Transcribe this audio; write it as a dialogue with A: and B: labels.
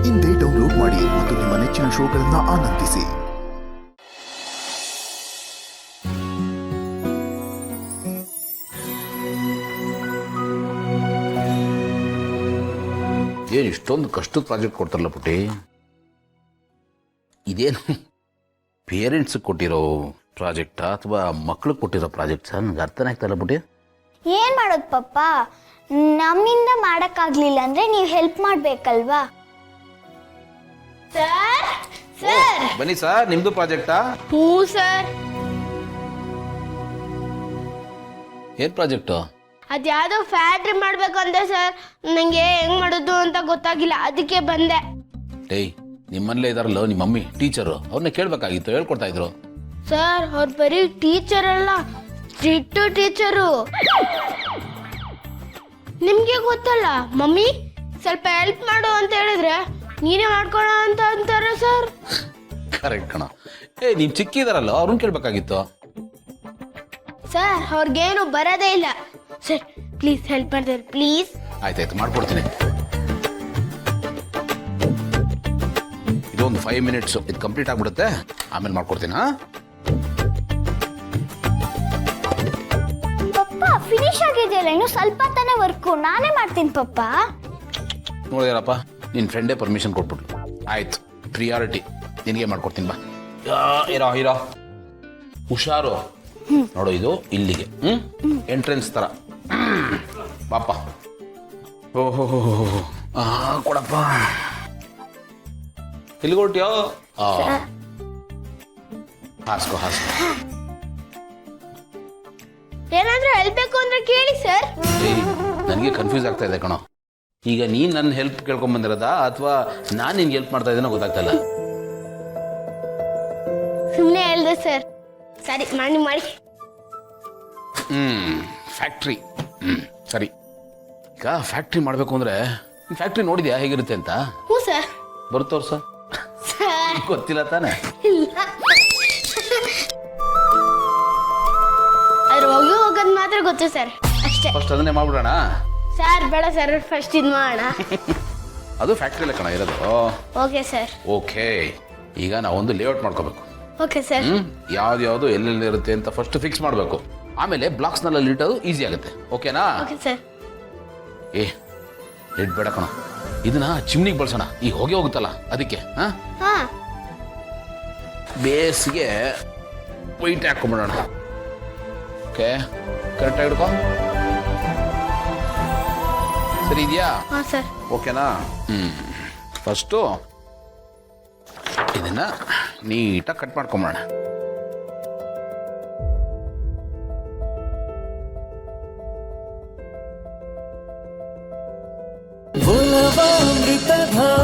A: ಇಂದೇ ಡೌನ್ಲೋಡ್ ಮಾಡಿ ಮತ್ತು ನಿಮ್ಮ ನೆಚ್ಚಿನ ಶೋಗಳನ್ನು ಆನಂದಿಸಿ.
B: ಏನು ಇಷ್ಟೊಂದು ಕಷ್ಟದ ಪ್ರಾಜೆಕ್ಟ್ ಕೊಡ್ತಾರಲ್ಲ ಪುಟ್ಟಿ, ಇದೇನು ಪೇರೆಂಟ್ಸ್ ಕೊಟ್ಟಿರೋ ಪ್ರಾಜೆಕ್ಟಾ ಅಥವಾ ಮಕ್ಳಿಗೆ ಕೊಟ್ಟಿರೋ ಪ್ರಾಜೆಕ್ಟ್ ಸರ್? ನನಗೆ ಅರ್ಥನೇ ಆಗ್ತಾಯಿಲ್ಲ ಪುಟ್ಟಿ.
C: ಏನ್ ಮಾಡೋದು ಪಪ್ಪ, ನಮ್ಮಿಂದ ಮಾಡಕ್ಕಾಗ್ಲಿಲ್ಲ ಅಂದ್ರೆ ನೀವು ಹೆಲ್ಪ್ ಮಾಡ್ಬೇಕಲ್ವಾ? ಸರ್ ಸರ್
B: ಬನ್ನಿ ಸರ್, ನಿಮ್ದು ಪ್ರಾಜೆಕ್ಟಾ?
C: ಹ್ಞೂ ಸರ್.
B: ಏನು ಪ್ರಾಜೆಕ್ಟು?
C: ಅದ್ಯಾವುದೋ ಫ್ಯಾಕ್ಟ್ರಿ ಮಾಡ್ಬೇಕು ಅಂದೆ ಸರ್, ನಂಗೆ ಹೆಂಗ್ ಮಾಡೋದು ಅಂತ ಗೊತ್ತಾಗಿಲ್ಲ, ಅದಕ್ಕೆ ಬಂದೆ.
B: ಡೇಯ್, ನಿಮ್ಮಲ್ಲೇ ಇದಾರಲ್ಲ ನಿಮ್ಮ ಮಮ್ಮಿ ಟೀಚರು, ಅವ್ರನ್ನ ಕೇಳಬೇಕಾಗಿತ್ತು, ಹೇಳ್ಕೊಡ್ತಾ ಇದ್ರು.
C: ಸರ್ ಅವ್ರು ಬರೀ ಟೀಚರ್ ಅಲ್ಲ, ಸ್ಟ್ರಿಕ್ಟ್ ಟೀಚರು. ನಿಮ್ಗೆ ಗೊತ್ತಲ್ಲ, ಮಮ್ಮಿ ಸ್ವಲ್ಪ ಹೆಲ್ಪ್ ಮಾಡು ಅಂತ ಹೇಳಿದ್ರೆ ನೀನೇ ಮಾಡ್ಕೊಳ ಅಂತ ಅಂತಾರೆ ಸರ್.
B: ಕರೆಕ್ಟ್ ಕಣ. ನೀನ್ ಚಿಕ್ಕಿದಾರಲ್ಲ, ಅವ್ರನ್ನ ಕೇಳ್ಬೇಕಾಗಿತ್ತು.
C: ಸರ್ ಅವ್ರಿಗೇನು ಬರೋದೇ ಇಲ್ಲ ಸರ್, ಪ್ಲೀಸ್ ಹೆಲ್ಪ್ ಮಾಡ್ತಾರೆ ಪ್ಲೀಸ್.
B: ಆಯ್ತಾಯ್ತು, ಮಾಡ್ಕೊಡ್ತೀನಿ. ಇದೊಂದು 5 ಮಿನಿಟ್ಸು, ಇದು ಕಂಪ್ಲೀಟ್ ಆಗ್ಬಿಡುತ್ತೆ, ಆಮೇಲೆ ಮಾಡ್ಕೊಡ್ತೀನಿ.
C: ಪಪ್ಪ ಫಿನಿಶ್ ಆಗಿದೆಯಲ್ಲ, ಇನ್ನು ಸ್ವಲ್ಪ ತಾನೇ ವರ್ಕು, ನಾನೇ ಮಾಡ್ತೀನಿ ಪಪ್ಪ.
B: ನೋಡಿದಾರಪ್ಪ, ನಿನ್ನ ಫ್ರೆಂಡೇ ಪರ್ಮಿಷನ್ ಕೊಟ್ಬಿಟ್ಲು. ಆಯ್ತು, ಪ್ರಿಯಾರಿಟಿ ನಿನಗೆ ಮಾಡ್ಕೊಡ್ತೀನಿ. ಬಾ ಇರೋ ಇರೋ, ಹುಷಾರು ನೋಡು, ಇದು ಇಲ್ಲಿಗೆ ಎಂಟ್ರೆನ್ಸ್ ತರ. ಪಾಪ ಓಹೋ ಕೊಡಪ್ಪ. ಎಲ್ಲಿಗೆ ಹೊರಟ್ಯೋ? ಹಾಸ್ಕೋ ಹಾಸ್ಕೋ.
C: ಏನಾದ್ರೂ ಹೆಲ್ಪ್ ಬೇಕು ಅಂದ್ರೆ ಕೇಳಿ ಸರ್.
B: ನನಗೆ ಕನ್ಫ್ಯೂಸ್ ಆಗ್ತಾ ಇದೆ ಕಣೋ. ಈಗ ನೀನ್ ನನ್ನ ಹೆಲ್ಪ್ ಕೇಳ್ಕೊಂಡ್ ಬಂದಿರೋದಾ ಅಥವಾ ನಾನು ನಿನ್ಗೆ ಹೆಲ್ಪ್ ಮಾಡ್ತಾ ಇದ್ದೀನೋ ಗೊತ್ತಾಗ್ತಾ ಇಲ್ಲ.
C: ಸುಮ್ಮನೆ ಹೇಳ್ದೆ ಸರ್. ಸರಿ ಮಾಡಿ ಮಾಡಿ.
B: ಫ್ಯಾಕ್ಟ್ರಿ. ಸರಿ, ಈಗ ಫ್ಯಾಕ್ಟ್ರಿ ಮಾಡಬೇಕು ಅಂದ್ರೆ ಫ್ಯಾಕ್ಟ್ರಿ ನೋಡಿದ್ಯಾ ಹೇಗಿರುತ್ತೆ ಅಂತ?
C: ಹ್ಞೂ ಸರ್.
B: ಬರುತ್ತವ್ರ ಸರ್? ಗೊತ್ತಿಲ್ಲ ತಾನೆ?
C: ಅದ್ರ ಹೋಗಿ ಹೋಗೋದು ಮಾತ್ರ ಗೊತ್ತು ಸರ್, ಅಷ್ಟೇ.
B: ಫಸ್ಟ್ ಅದನ್ನೇ ಮಾಡ್ಬಿಡೋಣ
C: ಸರ್. ಬೇಡ ಸರ್, ಫಸ್ಟ್ ಇದು ಮಾಡೋಣ.
B: ಅದು ಫ್ಯಾಕ್ಟ್ರಿಯಲ್ಲೇ ಕಣ ಇರೋದು.
C: Okay sir.
B: ಓಕೆ, ಈಗ ನಾವೊಂದು ಲೇಔಟ್ ಮಾಡ್ಕೋಬೇಕು.
C: Okay sir.
B: ಯಾವ್ದು ಎಲ್ಲೆಲ್ಲಿ ಇರುತ್ತೆ ಅಂತ ಫಸ್ಟ್ ಫಿಕ್ಸ್ ಮಾಡಬೇಕು. ಆಮೇಲೆ ಬ್ಲಾಕ್ಸ್ ನಲ್ಲಿ ಇಟ್ಟೋದು ಈಸಿ ಆಗುತ್ತೆ. ಓಕೆನಾ?
C: Okay sir.
B: ಲಿಡ್ ಬೇಡ ಕಣ, ಇದನ್ನ ಚಿಮ್ನಿಗೆ ಬಳಸೋಣ. ಈಗ ಹೋಗುತ್ತಲ್ಲ ಅದಕ್ಕೆ.
C: ಹಾ,
B: ಬೇಸಿಗೆ ವೈಟ್ ಹಾಕೊಂಡ್ಬಿಡೋಣ. ಓಕೆ, ಕರೆಕ್ಟಾಗಿ ಹಿಡ್ಕೊ. ಸರಿ ಇದೆಯಾ?
C: ಹಾಂ ಸರ್.
B: ಓಕೆನಾ? ಫಸ್ಟು ಇದನ್ನ ನೀಟಾಗಿ ಕಟ್ ಮಾಡ್ಕೊಂಬಿಡೋಣ.
D: ಅಮೃತಧಾರೆ